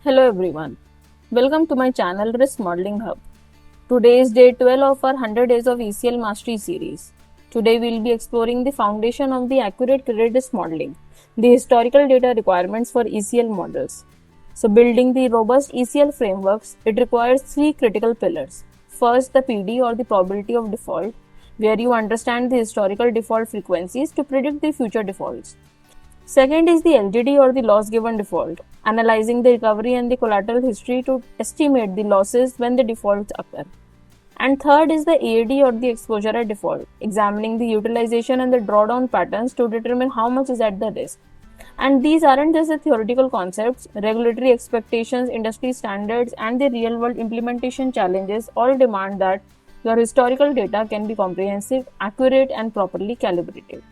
Hello everyone. Welcome to my channel Risk Modeling Hub. Today is day 12 of our 100 Days of ECL Mastery series. Today we will be exploring the foundation of the accurate credit risk modeling, the historical data requirements for ECL models. So building the robust ECL frameworks, it requires three critical pillars. First, the PD or the probability of default, where you understand the historical default frequencies to predict the future defaults. Second is the LGD or the loss given default, analyzing the recovery and the collateral history to estimate the losses when the defaults occur. And third is the EAD or the exposure at default, examining the utilization and the drawdown patterns to determine how much is at the risk. And these aren't just the theoretical concepts, regulatory expectations, industry standards, and the real world implementation challenges all demand that your historical data can be comprehensive, accurate, and properly calibrated.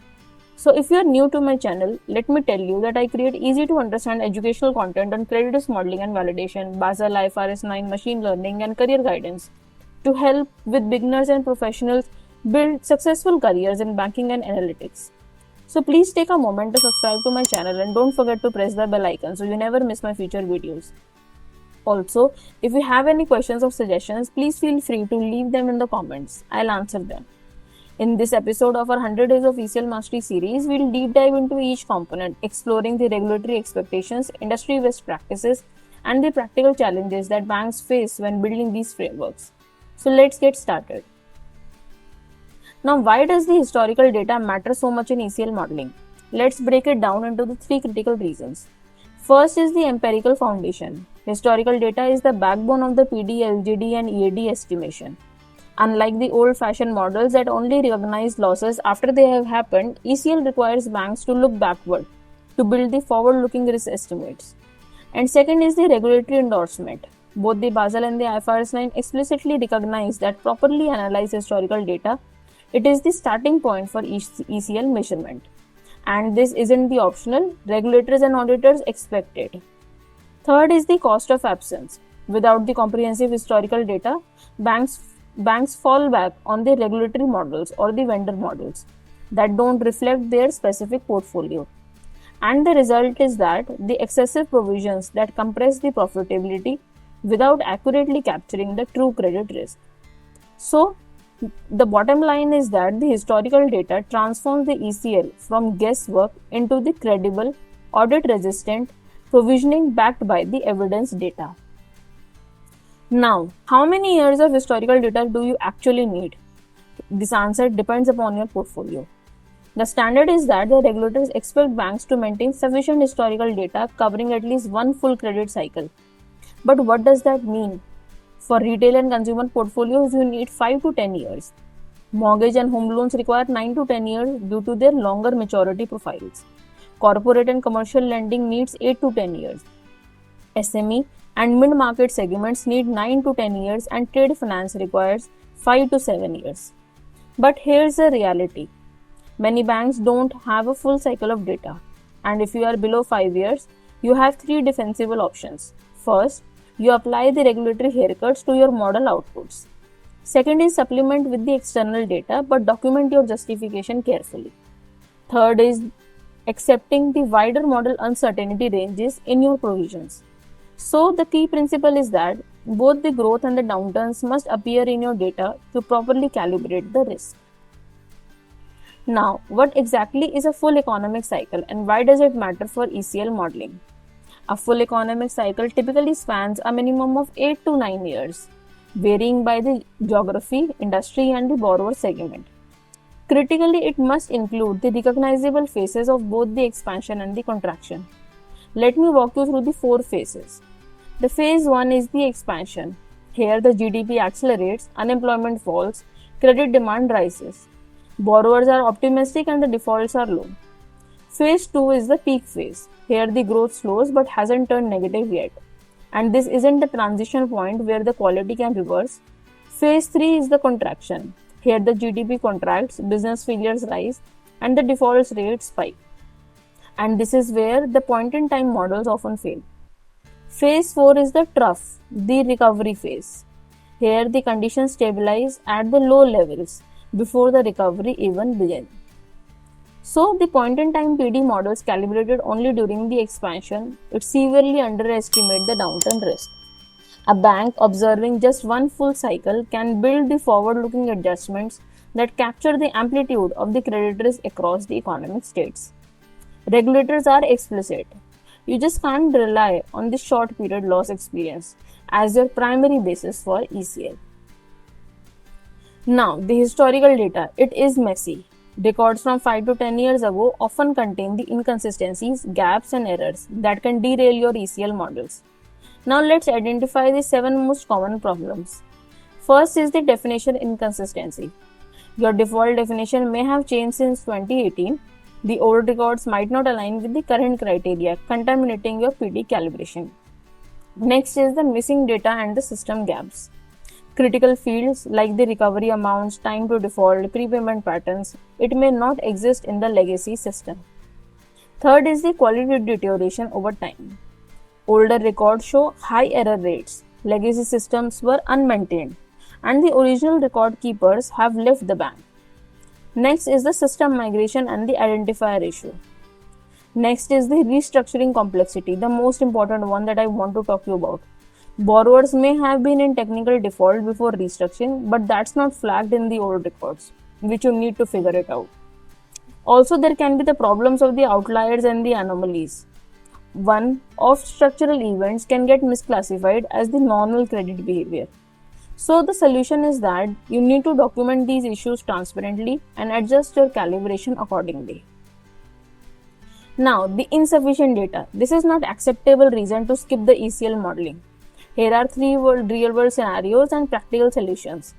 So, if you are new to my channel, let me tell you that I create easy to understand educational content on credit risk modeling and validation, Basel IFRS 9 machine learning, and career guidance to help with beginners and professionals build successful careers in banking and analytics. So, please take a moment to subscribe to my channel and don't forget to press the bell icon so you never miss my future videos. Also, if you have any questions or suggestions, please feel free to leave them in the comments. I'll answer them. In this episode of our 100 Days of ECL Mastery series, we'll deep dive into each component, exploring the regulatory expectations, industry best practices, and the practical challenges that banks face when building these frameworks. So let's get started. Now, why does the historical data matter so much in ECL modeling? Let's break it down into the three critical reasons. First is the empirical foundation. Historical data is the backbone of the PD, LGD, and EAD estimation. Unlike the old-fashioned models that only recognize losses after they have happened, ECL requires banks to look backward to build the forward-looking risk estimates. And second is the regulatory endorsement. Both the Basel and the IFRS 9 explicitly recognize that properly analyzed historical data, it is the starting point for each ECL measurement. And this isn't the optional, regulators and auditors expect it. Third is the cost of absence. Without the comprehensive historical data, banks fall back on the regulatory models or the vendor models that don't reflect their specific portfolio. And the result is that the excessive provisions that compress the profitability without accurately capturing the true credit risk. So, the bottom line is that the historical data transforms the ECL from guesswork into the credible, audit resistant provisioning backed by the evidence data. Now, how many years of historical data do you actually need? This answer depends upon your portfolio. The standard is that the regulators expect banks to maintain sufficient historical data covering at least one full credit cycle. But what does that mean? For retail and consumer portfolios, you need 5 to 10 years. Mortgage and home loans require 9 to 10 years due to their longer maturity profiles. Corporate and commercial lending needs 8 to 10 years. SME and mid-market segments need 9 to 10 years and trade finance requires 5 to 7 years. But here's the reality. Many banks don't have a full cycle of data. And if you are below 5 years, you have three defensible options. First, you apply the regulatory haircuts to your model outputs. Second is supplement with the external data but document your justification carefully. Third is accepting the wider model uncertainty ranges in your provisions. So, the key principle is that both the growth and the downturns must appear in your data to properly calibrate the risk. Now, what exactly is a full economic cycle and why does it matter for ECL modeling? A full economic cycle typically spans a minimum of 8 to 9 years, varying by the geography, industry, and the borrower segment. Critically, it must include the recognizable phases of both the expansion and the contraction. Let me walk you through the four phases. The phase 1 is the expansion. Here the GDP accelerates, unemployment falls, credit demand rises. Borrowers are optimistic and the defaults are low. Phase 2 is the peak phase. Here the growth slows but hasn't turned negative yet. And this isn't the transition point where the quality can reverse. Phase 3 is the contraction. Here the GDP contracts, business failures rise, and the defaults rates spike. And this is where the point-in-time models often fail. Phase 4 is the trough, the recovery phase. Here the conditions stabilize at the low levels before the recovery even begins. So the point-in-time PD models calibrated only during the expansion, it severely underestimate the downturn risk. A bank observing just one full cycle can build the forward-looking adjustments that capture the amplitude of the credit risk across the economic states. Regulators are explicit. You just can't rely on the short period loss experience as your primary basis for ECL. Now, the historical data, it is messy. Records from 5 to 10 years ago often contain the inconsistencies, gaps, and errors that can derail your ECL models. Now, let's identify the 7 most common problems. First is the definition inconsistency. Your default definition may have changed since 2018. The old records might not align with the current criteria, contaminating your PD calibration. Next is the missing data and the system gaps. Critical fields like the recovery amounts, time to default, prepayment patterns, it may not exist in the legacy system. Third is the quality deterioration over time. Older records show high error rates, legacy systems were unmaintained, and the original record keepers have left the bank. Next is the system migration and the identifier issue. Next is the restructuring complexity, the most important one that I want to talk to you about. Borrowers may have been in technical default before restructuring, but that's not flagged in the old records, which you need to figure it out. Also, there can be the problems of the outliers and the anomalies. One-off structural events can get misclassified as the normal credit behavior. So the solution is that you need to document these issues transparently and adjust your calibration accordingly. Now, the insufficient data. This is not acceptable reason to skip the ECL modeling. Here are 3 real-world scenarios and practical solutions.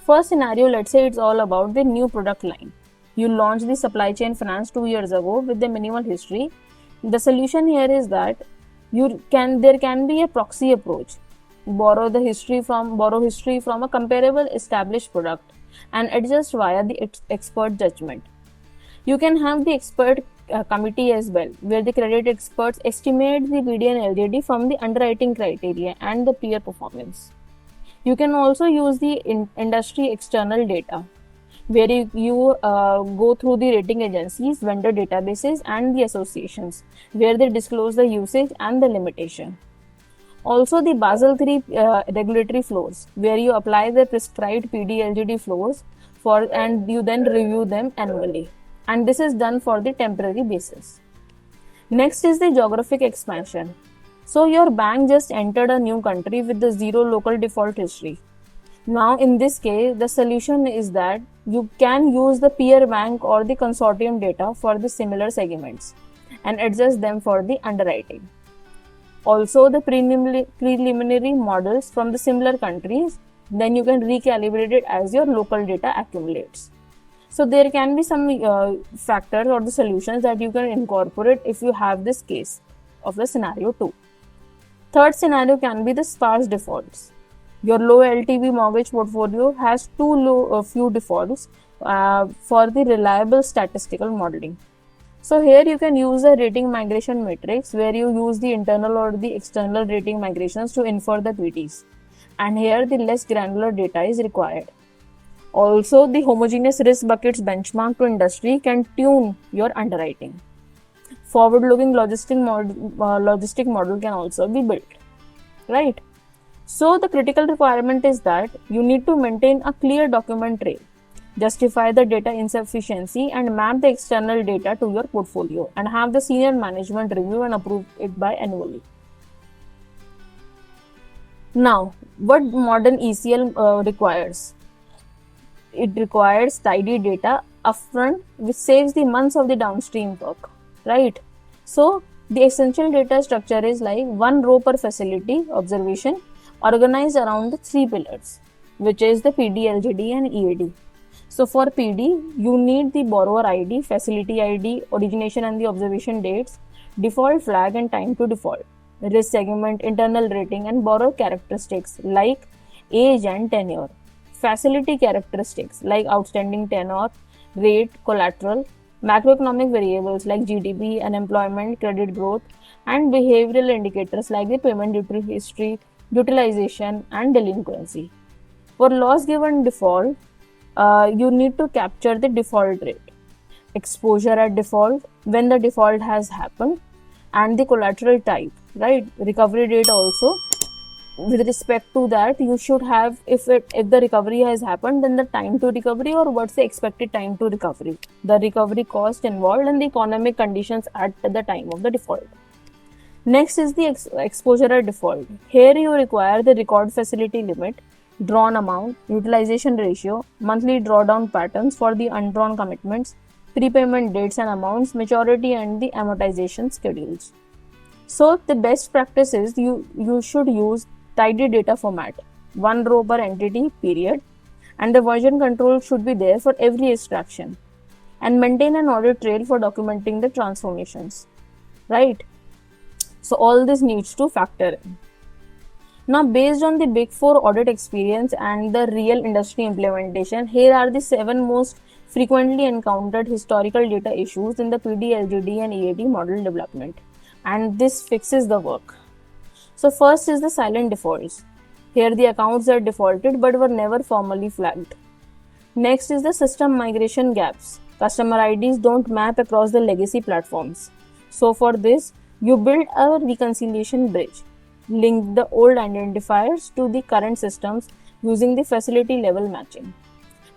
First scenario, let's say it's all about the new product line. You launched the supply chain finance 2 years ago with the minimal history. The solution here is that there can be a proxy approach. Borrow history from a comparable established product and adjust via the expert judgment. You can have the expert committee as well, where the credit experts estimate the PD and LGD from the underwriting criteria and the peer performance. You can also use the industry external data, where you go through the rating agencies, vendor databases, and the associations, where they disclose the usage and the limitation. Also, the Basel III regulatory floors, where you apply the prescribed PD LGD floors and you then review them annually. And this is done for the temporary basis. Next is the geographic expansion. So your bank just entered a new country with the 0 local default history. Now in this case, the solution is that you can use the peer bank or the consortium data for the similar segments and adjust them for the underwriting. Also, the preliminary models from the similar countries, then you can recalibrate it as your local data accumulates. So there can be some factors or the solutions that you can incorporate if you have this case of the scenario 2. Third scenario can be the sparse defaults. Your low LTV mortgage portfolio has few defaults for the reliable statistical modeling. So here you can use a rating migration matrix where you use the internal or the external rating migrations to infer the PDs. And here the less granular data is required. Also, the homogeneous risk buckets benchmark to industry can tune your underwriting. Forward-looking logistic model can also be built, right? So the critical requirement is that you need to maintain a clear document trail, justify the data insufficiency, and map the external data to your portfolio, and have the senior management review and approve it by annually. Now, what modern ECL requires? It requires tidy data upfront, which saves the months of the downstream work, right? So the essential data structure is like 1 row per facility observation organized around the 3 pillars, which is the PD, LGD, and EAD. So for PD, you need the borrower ID, facility ID, origination and the observation dates, default flag and time to default, risk segment, internal rating, and borrower characteristics like age and tenure. Facility characteristics like outstanding tenure, rate, collateral, macroeconomic variables like GDP, unemployment, credit growth, and behavioral indicators like the payment history, utilization, and delinquency. For loss given default, you need to capture the default rate, exposure at default, when the default has happened, and the collateral type, right? Recovery date also. With respect to that, you should have, if the recovery has happened, then the time to recovery, or what's the expected time to recovery, the recovery cost involved, and the economic conditions at the time of the default. Next is the exposure at default. Here you require the record facility limit, drawn amount, utilization ratio, monthly drawdown patterns for the undrawn commitments, prepayment dates and amounts, maturity, and the amortization schedules. So the best practice is you should use tidy data format, one row per entity period, and the version control should be there for every extraction, and maintain an audit trail for documenting the transformations, right? So all this needs to factor in. Now, based on the Big Four audit experience and the real industry implementation, here are the 7 most frequently encountered historical data issues in the PD, LGD, and EAD model development, and this fixes the work. So first is the silent defaults. Here the accounts are defaulted but were never formally flagged. Next is the system migration gaps. Customer IDs don't map across the legacy platforms. So for this, you build a reconciliation bridge. Link the old identifiers to the current systems using the facility level matching.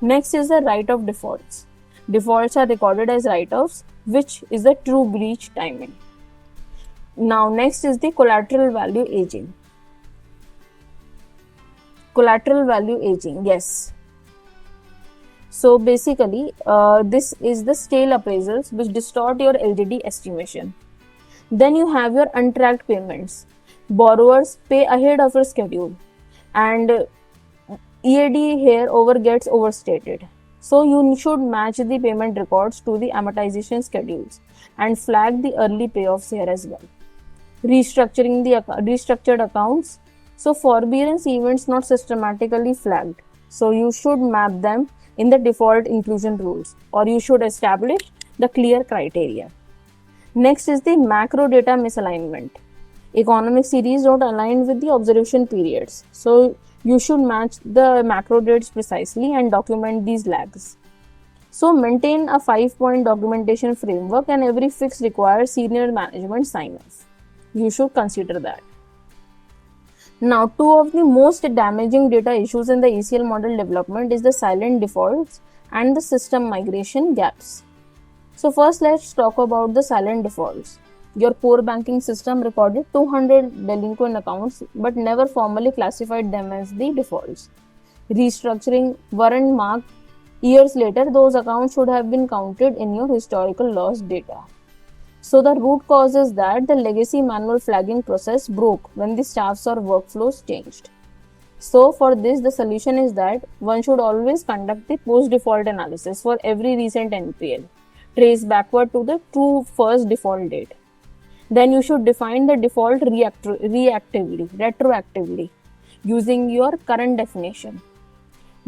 Next is the write-off defaults. Defaults are recorded as write-offs, which is the true breach timing. Now, next is the collateral value aging. Collateral value aging, yes. So basically, this is the stale appraisals which distort your LGD estimation. Then you have your untracked payments. Borrowers pay ahead of your schedule, and EAD here gets overstated. So you should match the payment records to the amortization schedules and flag the early payoffs here as well. Restructured accounts. So forbearance events not systematically flagged. So you should map them in the default inclusion rules, or you should establish the clear criteria. Next is the macro data misalignment. Economic series don't align with the observation periods. So you should match the macro dates precisely and document these lags. So maintain a 5-point documentation framework, and every fix requires senior management sign-off. You should consider that. Now, 2 of the most damaging data issues in the ECL model development is the silent defaults and the system migration gaps. So first, let's talk about the silent defaults. Your core banking system recorded 200 delinquent accounts but never formally classified them as the defaults. Restructuring weren't marked. Years later, those accounts should have been counted in your historical loss data. So the root cause is that the legacy manual flagging process broke when the staffs or workflows changed. So for this, the solution is that one should always conduct the post-default analysis for every recent NPL, trace backward to the true first default date. Then you should define the default retroactively, using your current definition.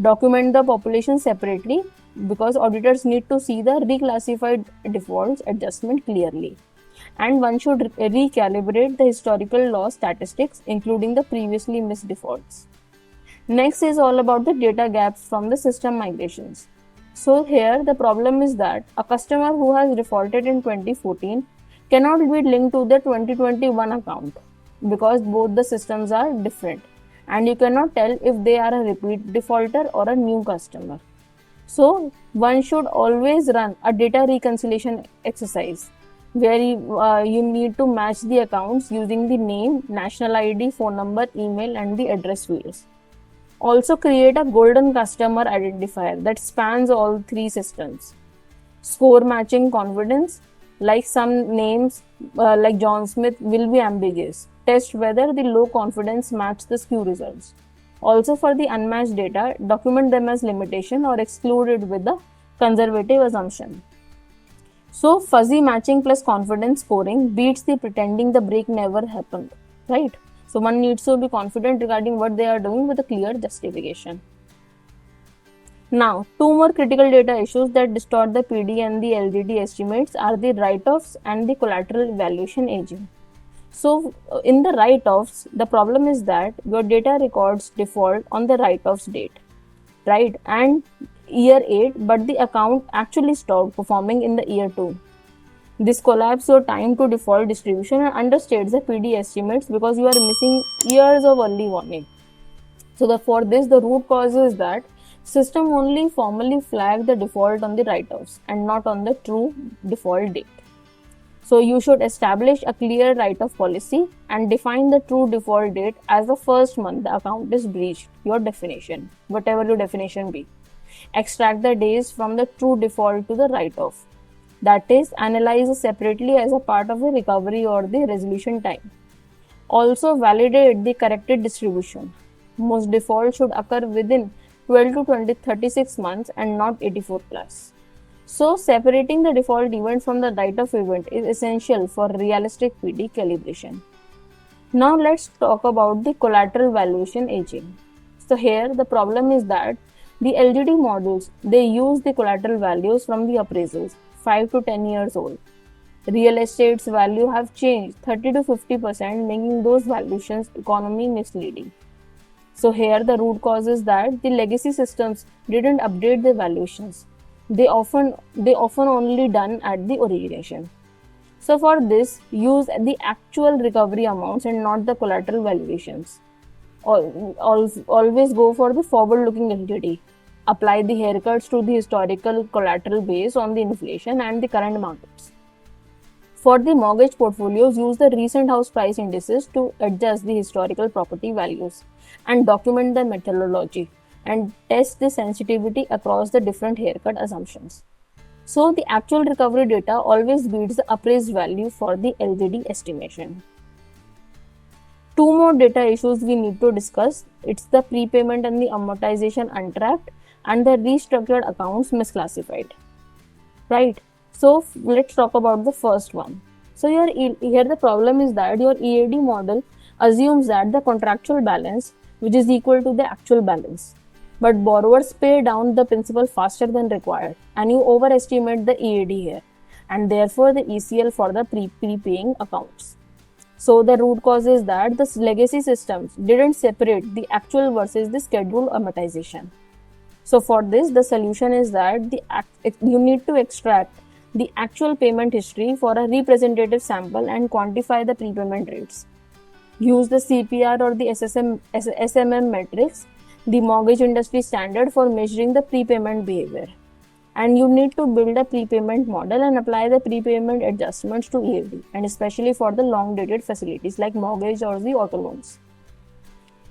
Document the population separately, because auditors need to see the reclassified defaults adjustment clearly. And one should recalibrate the historical loss statistics, including the previously missed defaults. Next is all about the data gaps from the system migrations. So here the problem is that a customer who has defaulted in 2014 cannot be linked to the 2021 account, because both the systems are different and you cannot tell if they are a repeat defaulter or a new customer. So one should always run a data reconciliation exercise where you need to match the accounts using the name, national ID, phone number, email, and the address fields. Also create a golden customer identifier that spans all 3 systems. Score matching confidence, like some names like John Smith will be ambiguous. Test whether the low confidence match the skew results. Also for the unmatched data, document them as limitation or excluded with the conservative assumption. So fuzzy matching plus confidence scoring beats the pretending the break never happened, right? So one needs to be confident regarding what they are doing with a clear justification. Now, 2 more critical data issues that distort the PD and the LGD estimates are the write-offs and the collateral valuation aging. So in the write-offs, the problem is that your data records default on the write-offs date, right? And year 8, but the account actually stopped performing in the year 2. This collapses your time to default distribution and understates the PD estimates because you are missing years of early warning. So for this, the root cause is that system only formally flagged the default on the write-offs and not on the true default date. So you should establish a clear write-off policy and define the true default date as the first month the account is breached, your definition, whatever your definition be. Extract the days from the true default to the write-off. That is, analyze separately as a part of the recovery or the resolution time. Also validate the corrected distribution. Most defaults should occur within 12 to 36 months and not 84 plus. So separating the default event from the write-off event is essential for realistic PD calibration. Now let's talk about the collateral valuation aging. So here the problem is that the LGD models, they use the collateral values from the appraisals 5 to 10 years old. Real estate's value have changed 30 to 50%, making those valuations economy misleading. So here the root cause is that the legacy systems didn't update the valuations. They often only done at the origination. So for this, use the actual recovery amounts and not the collateral valuations. Always go for the forward-looking LGD. Apply the haircuts to the historical collateral based on the inflation and the current markets. For the mortgage portfolios, use the recent house price indices to adjust the historical property values and document the methodology and test the sensitivity across the different haircut assumptions. So the actual recovery data always beats the appraised value for the LGD estimation. Two more data issues we need to discuss. It's the prepayment and the amortization untracked and the restructured accounts misclassified. Right? So let's talk about the first one. So here the problem is that your EAD model assumes that the contractual balance, which is equal to the actual balance, but borrowers pay down the principal faster than required, and you overestimate the EAD here, and therefore the ECL for the prepaying accounts. So the root cause is that the legacy systems didn't separate the actual versus the scheduled amortization. So for this, the solution is that you need to extract the actual payment history for a representative sample and quantify the prepayment rates. Use the CPR or the SMM metrics, the mortgage industry standard for measuring the prepayment behavior. And you need to build a prepayment model and apply the prepayment adjustments to EAD, and especially for the long-dated facilities like mortgage or the auto loans.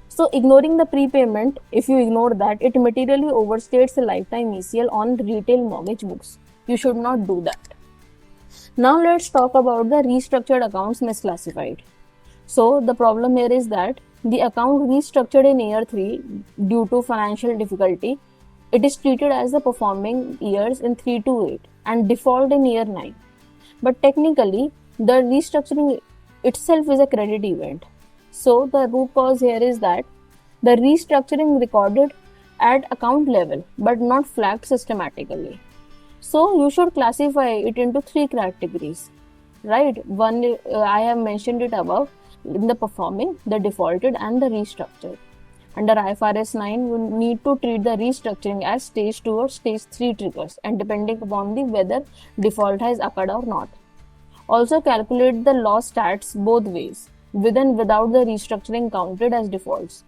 So ignoring the prepayment, if you ignore that, it materially overstates the lifetime ECL on retail mortgage books. You should not do that. Now let's talk about the restructured accounts misclassified. So the problem here is that the account restructured in year 3 due to financial difficulty, it is treated as the performing years in 3 to 8 and default in year 9. But technically, the restructuring itself is a credit event. So the root cause here is that the restructuring recorded at account level but not flagged systematically. So you should classify it into 3 categories, right? One, I have mentioned it above, in the performing, the defaulted and the restructured. Under IFRS 9, you need to treat the restructuring as stage 2 or stage 3 triggers, and depending upon the whether default has occurred or not. Also calculate the loss stats both ways, with and without the restructuring counted as defaults.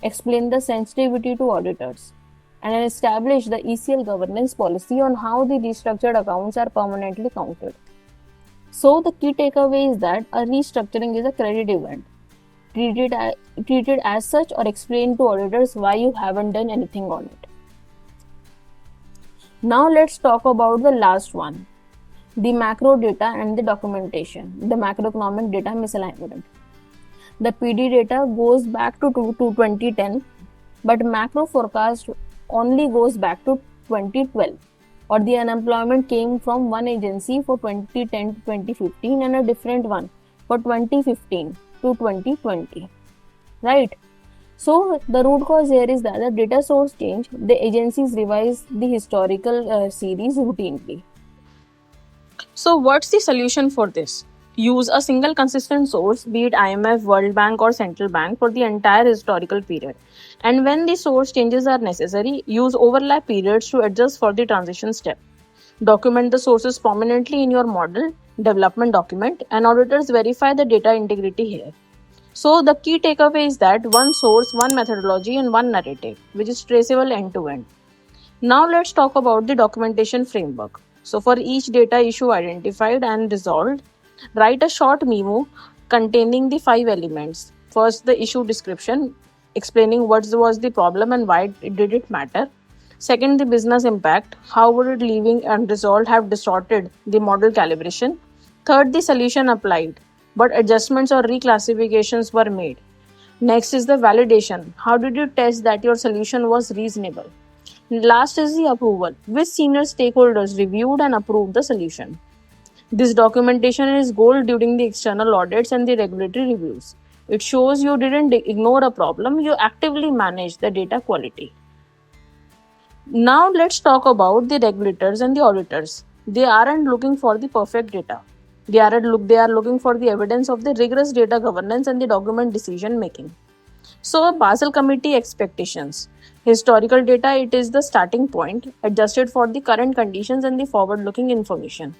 Explain the sensitivity to auditors, and establish the ECL governance policy on how the restructured accounts are permanently counted. So the key takeaway is that a restructuring is a credit event. Treat it as such or explain to auditors why you haven't done anything on it. Now let's talk about the last one, the macro data and the documentation, the macroeconomic data misalignment. The PD data goes back to 2010, but macro forecast only goes back to 2012, or the unemployment came from one agency for 2010 to 2015 and a different one for 2015 to 2020, right? So the root cause here is that the data source change, the agencies revise the historical series routinely. So what's the solution for this? Use a single consistent source, be it IMF, World Bank, or Central Bank, for the entire historical period. And when the source changes are necessary, use overlap periods to adjust for the transition step. Document the sources prominently in your model development document, and auditors verify the data integrity here. So, the key takeaway is that one source, one methodology, and one narrative, which is traceable end to end. Now, let's talk about the documentation framework. So, for each data issue identified and resolved, write a short memo containing the 5 elements. First, the issue description, explaining what was the problem and why did it matter. Second, the business impact, how would it leaving unresolved have distorted the model calibration. Third, the solution applied, but adjustments or reclassifications were made. Next is the validation, how did you test that your solution was reasonable. Last is the approval, which senior stakeholders reviewed and approved the solution. This documentation is gold during the external audits and the regulatory reviews. It shows you didn't ignore a problem, you actively managed the data quality. Now let's talk about the regulators and the auditors. They aren't looking for the perfect data. They are looking for the evidence of the rigorous data governance and the document decision making. So, Basel Committee expectations. Historical data, it is the starting point, adjusted for the current conditions and the forward-looking information.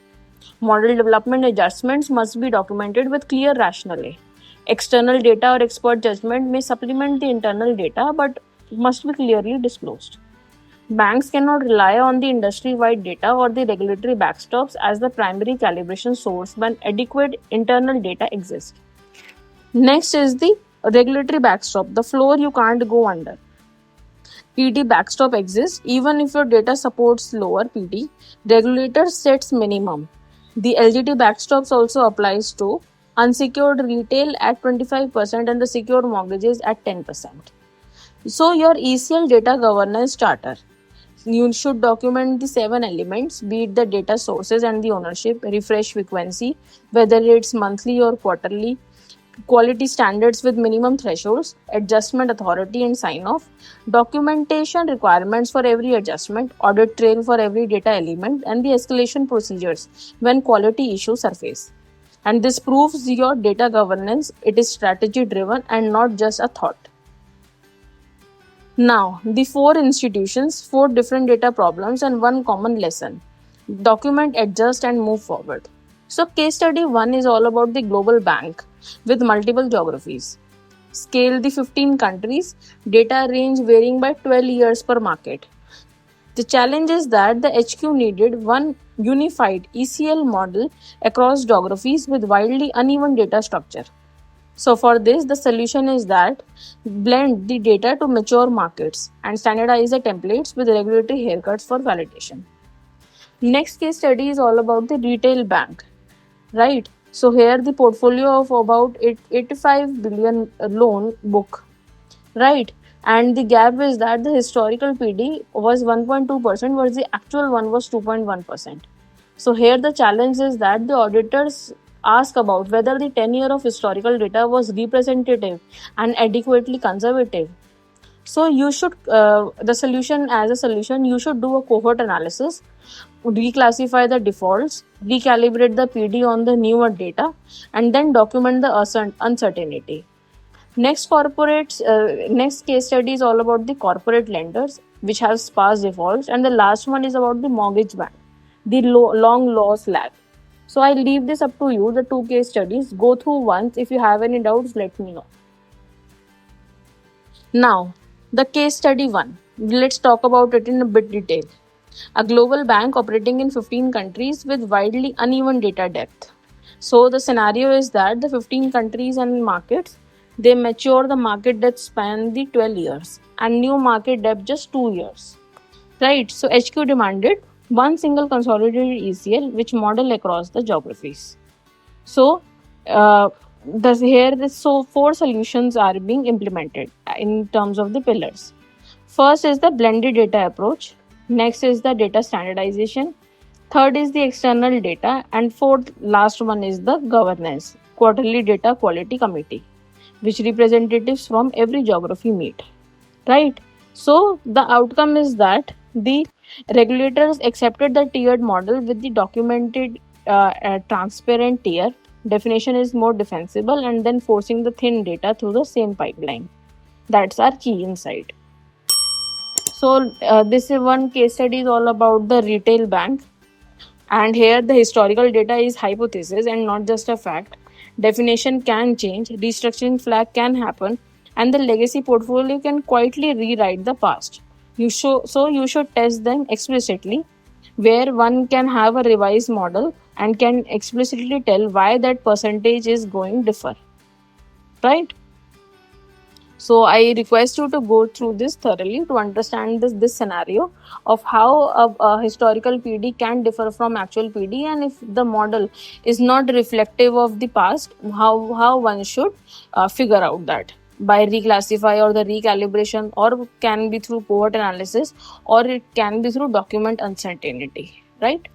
Model development adjustments must be documented with clear rationale. External data or expert judgment may supplement the internal data but must be clearly disclosed. Banks cannot rely on the industry-wide data or the regulatory backstops as the primary calibration source when adequate internal data exists. Next is the regulatory backstop, the floor you can't go under. PD backstop exists even if your data supports lower PD. Regulator sets minimum. The LGT backstops also applies to unsecured retail at 25% and the secured mortgages at 10%. So your ECL data governance charter. You should document the 7 elements, be it the data sources and the ownership, refresh frequency, whether it's monthly or quarterly, quality standards with minimum thresholds, adjustment authority and sign off, documentation requirements for every adjustment, audit trail for every data element, and the escalation procedures when quality issues surface. And this proves your data governance, it is strategy driven and not just a thought. Now, the 4 institutions, 4 different data problems, and one common lesson. Document, adjust, and move forward. So, case study 1 is all about the global bank with multiple geographies. Scale the 15 countries, data range varying by 12 years per market. The challenge is that the HQ needed one unified ECL model across geographies with wildly uneven data structure. So for this, the solution is that blend the data to mature markets and standardize the templates with regulatory haircuts for validation. Next case study is all about the retail bank, right? So here the portfolio of about 85 billion loan book, right? And the gap is that the historical PD was 1.2%, whereas the actual one was 2.1%. So here the challenge is that the auditors ask about whether the tenure of historical data was representative and adequately conservative. So you should, the solution as a solution, you should do a cohort analysis, reclassify the defaults, recalibrate the PD on the newer data, and then document the uncertainty. Next next case study is all about the corporate lenders, which have sparse defaults, and the last one is about the mortgage bank, the long loss lag. So I leave this up to you, the 2 case studies. Go through once. If you have any doubts, let me know. Now, the case study 1. Let's talk about it in a bit detail. A global bank operating in 15 countries with widely uneven data depth. So the scenario is that the 15 countries and markets, they mature the market depth span the 12 years and new market depth just 2 years. Right, so HQ demanded one single consolidated ECL which model across the geographies. So so 4 solutions are being implemented in terms of the pillars. First is the blended data approach. Next is the data standardization. Third is the external data, and fourth, last one is the governance, quarterly data quality committee, which representatives from every geography meet. Right? So the outcome is that the regulators accepted the tiered model with the documented transparent tier, Definition is more defensible and then forcing the thin data through the same pipeline. That's our key insight. So this is one case study is all about the retail bank. And here the historical data is hypothesis and not just a fact. Definition can change, restructuring flag can happen, and the legacy portfolio can quietly rewrite the past. So you should test them explicitly, where one can have a revised model and can explicitly tell why that percentage is going differ. Right? So I request you to go through this thoroughly to understand this scenario of how a historical PD can differ from actual PD, and if the model is not reflective of the past, how one should figure out that by reclassify or the recalibration, or can be through cohort analysis, or it can be through document uncertainty, right?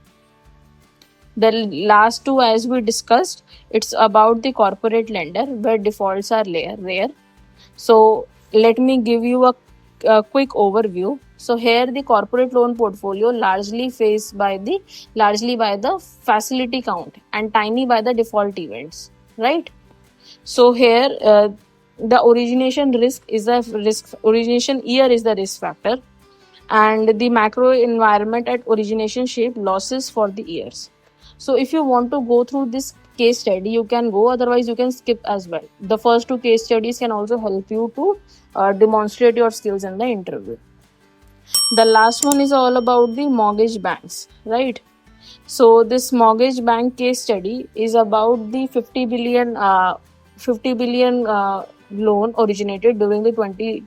The last two, as we discussed, it's about the corporate lender where defaults are rare. So let me give you a quick overview. So here the corporate loan portfolio largely by the facility count and tiny by the default events, right? So here the origination year is the risk factor, and the macro environment at origination shape losses for the years. So if you want to go through this case study, you can go, otherwise you can skip as well. The first two case studies can also help you to demonstrate your skills in the interview. The last one is all about the mortgage banks, right? So this mortgage bank case study is about the 50 billion loan originated during the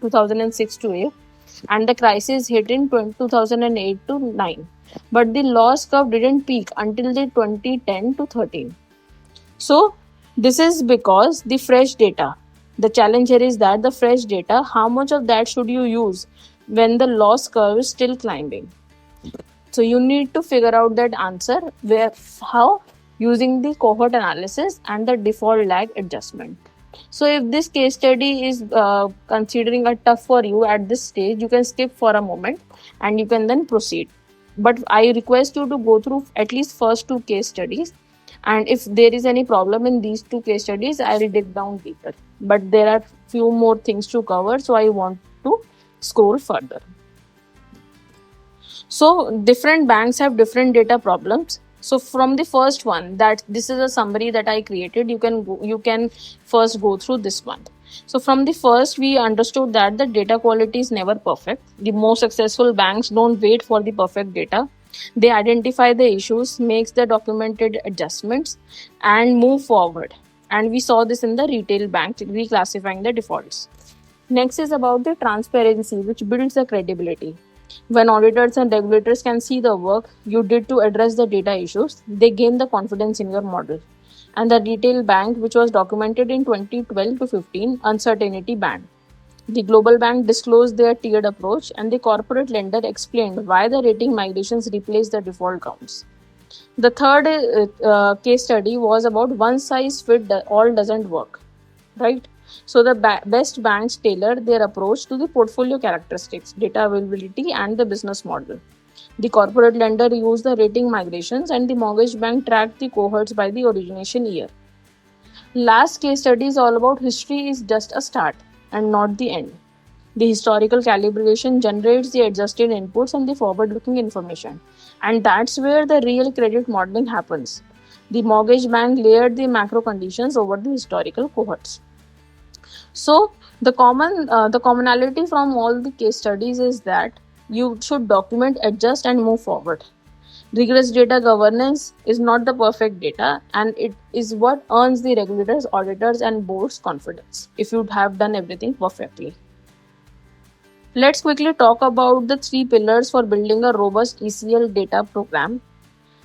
2006 to 8, and the crisis hit in 2008 to 9, but the loss curve didn't peak until the 2010 to 13. So this is because the fresh data, the challenge here is that the fresh data, how much of that should you use when the loss curve is still climbing? So you need to figure out that answer how using the cohort analysis and the default lag adjustment. So if this case study is considering a tough for you at this stage, you can skip for a moment and you can then proceed. But I request you to go through at least first two case studies, and if there is any problem in these two case studies, I will dig down deeper. But there are few more things to cover, so I want to scroll further. So different banks have different data problems. So from the first one, that this is a summary that I created, you can first go through this one. So from the first, we understood that the data quality is never perfect. The most successful banks don't wait for the perfect data. They identify the issues, makes the documented adjustments, and move forward. And we saw this in the retail bank, reclassifying the defaults. Next is about the transparency, which builds the credibility. When auditors and regulators can see the work you did to address the data issues, they gain the confidence in your model. And the retail bank, which was documented in 2012 to 15, uncertainty band. The global bank disclosed their tiered approach, and the corporate lender explained why the rating migrations replaced the default counts. The third case study was about one size fit all doesn't work, right? So the best banks tailor their approach to the portfolio characteristics, data availability, and the business model. The corporate lender used the rating migrations, and the mortgage bank tracked the cohorts by the origination year. Last case study is all about history is just a start and not the end. The historical calibration generates the adjusted inputs and the forward-looking information. And that's where the real credit modeling happens. The mortgage bank layered the macro conditions over the historical cohorts. So the commonality from all the case studies is that you should document, adjust, and move forward. Rigorous data governance is not the perfect data, and it is what earns the regulators, auditors, and boards confidence if you have done everything perfectly. Let's quickly talk about the 3 pillars for building a robust ECL data program.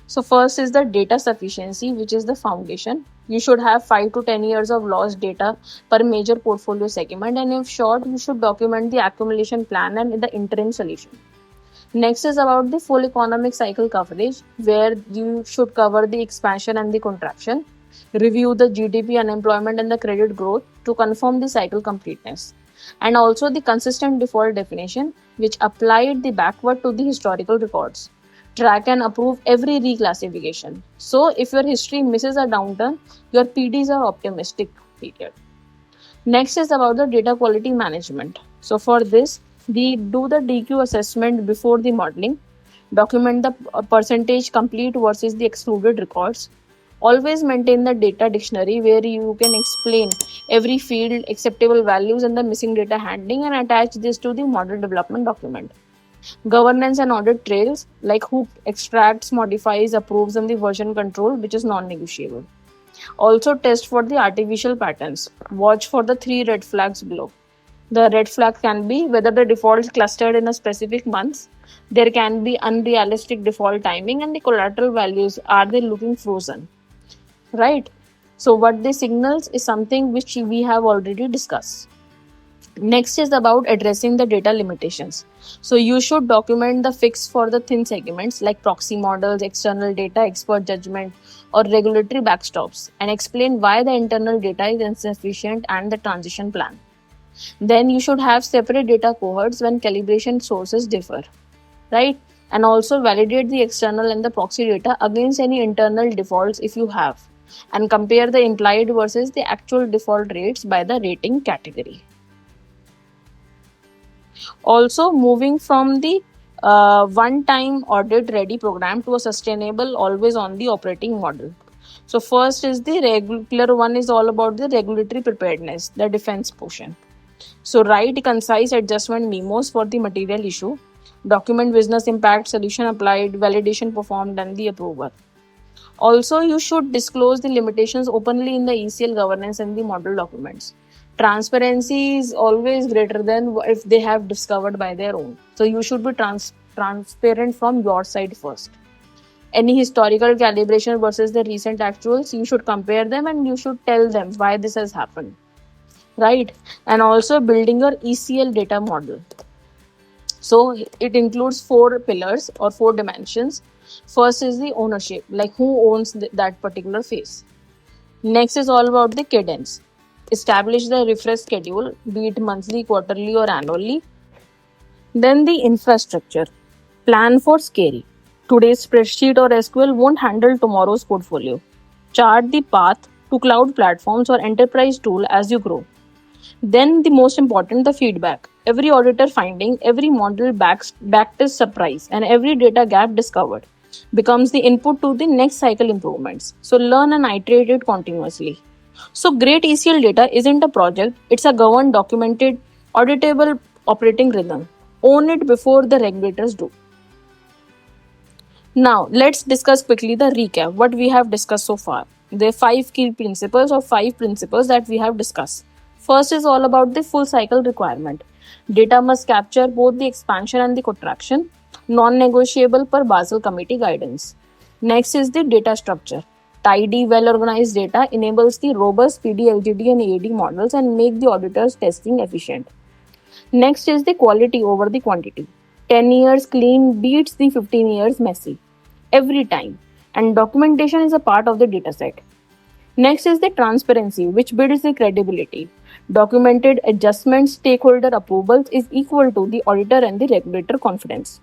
So first is the data sufficiency, which is the foundation. You should have 5 to 10 years of lost data per major portfolio segment, and if short, you should document the accumulation plan and the interim solution. Next is about the full economic cycle coverage, where you should cover the expansion and the contraction, review the GDP, unemployment, and the credit growth to confirm the cycle completeness, and also the consistent default definition, which applied the backward to the historical records. track and approve every reclassification. So if your history misses a downturn, your PDs are optimistic period. Next is about the data quality management. So for this, do the DQ assessment before the modeling, document the percentage complete versus the excluded records. Always maintain the data dictionary where you can explain every field, acceptable values, and the missing data handling, and attach this to the model development document. Governance and audit trails, like who extracts, modifies, approves, and the version control, which is non-negotiable. Also test for the artificial patterns. Watch for the 3 red flags below. The red flag can be whether the default is clustered in a specific month. There can be unrealistic default timing, and the collateral values, are they looking frozen? Right? So what this signals is something which we have already discussed. Next is about addressing the data limitations. So you should document the fix for the thin segments like proxy models, external data, expert judgment, or regulatory backstops, and explain why the internal data is insufficient and the transition plan. Then you should have separate data cohorts when calibration sources differ, right? And also validate the external and the proxy data against any internal defaults if you have, and compare the implied versus the actual default rates by the rating category. Also, moving from the one-time audit ready program to a sustainable, always on the operating model. So first is the regular one is all about the regulatory preparedness, the defense portion. So write concise adjustment memos for the material issue, document business impact, solution applied, validation performed, and the approval. Also, you should disclose the limitations openly in the ECL governance and the model documents. Transparency is always greater than if they have discovered by their own. So you should be transparent from your side first. Any historical calibration versus the recent actuals, you should compare them and you should tell them why this has happened. Right? And also building your ECL data model. So it includes 4 pillars or 4 dimensions. First is the ownership, like who owns that particular phase. Next is all about the cadence. Establish the refresh schedule, be it monthly, quarterly, or annually. Then the infrastructure. Plan for scale. Today's spreadsheet or SQL won't handle tomorrow's portfolio. Chart the path to cloud platforms or enterprise tool as you grow. Then the most important, the feedback. Every auditor finding, every model backtest surprise, and every data gap discovered becomes the input to the next cycle improvements. So learn and iterate it continuously. So great ECL data isn't a project, it's a governed, documented, auditable operating rhythm. Own it before the regulators do. Now, let's discuss quickly the recap, what we have discussed so far. There are 5 key principles or 5 principles that we have discussed. First is all about the full cycle requirement. Data must capture both the expansion and the contraction, non-negotiable per Basel Committee guidance. Next is the data structure. Tidy, well-organized data enables the robust PD, LGD, and AD models and make the auditors' testing efficient. Next is the quality over the quantity. 10 years clean beats the 15 years messy every time, and documentation is a part of the dataset. Next is the transparency, which builds the credibility. Documented adjustments, stakeholder approvals is equal to the auditor and the regulator confidence.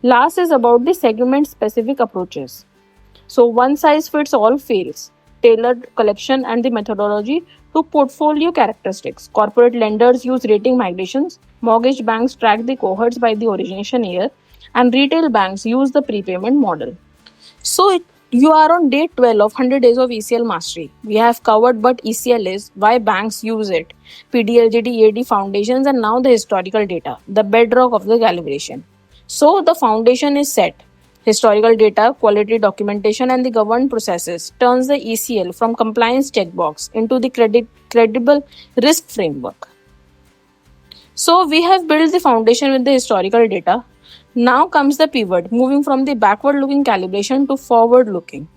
Last is about the segment-specific approaches. So one size fits all fails. Tailored collection and the methodology to portfolio characteristics. Corporate lenders use rating migrations. Mortgage banks track the cohorts by the origination year. And retail banks use the prepayment model. So you are on day 12 of 100 days of ECL mastery. We have covered what ECL is, why banks use it, PDLGD, AD foundations, and now the historical data, the bedrock of the calibration. So the foundation is set. Historical data, quality documentation, and the governed processes turns the ECL from compliance checkbox into the credible risk framework. So we have built the foundation with the historical data. Now comes the pivot, moving from the backward-looking calibration to forward-looking.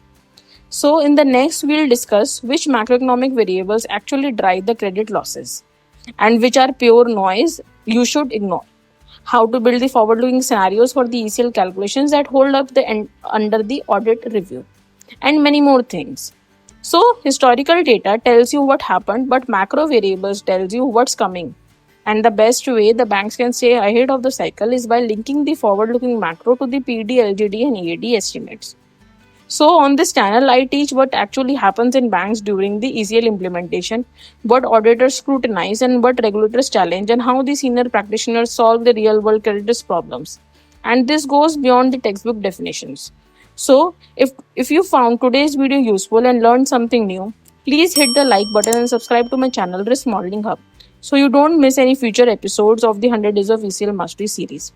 So in the next, we'll discuss which macroeconomic variables actually drive the credit losses and which are pure noise you should ignore. How to build the forward-looking scenarios for the ECL calculations that hold up under the audit review, and many more things. So historical data tells you what happened, but macro variables tells you what's coming And the best way the banks can stay ahead of the cycle is by linking the forward-looking macro to the PD, LGD, and EAD estimates. So, on this channel, I teach what actually happens in banks during the ECL implementation, what auditors scrutinize, and what regulators challenge, and how the senior practitioners solve the real world credit risk problems. And this goes beyond the textbook definitions. So, if you found today's video useful and learned something new, please hit the like button and subscribe to my channel, Risk Modeling Hub, so you don't miss any future episodes of the 100 Days of ECL Mastery series.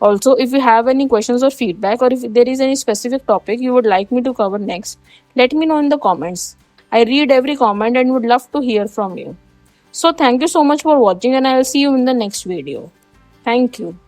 Also, if you have any questions or feedback, or if there is any specific topic you would like me to cover next, let me know in the comments. I read every comment and would love to hear from you. So, thank you so much for watching, and I will see you in the next video. Thank you.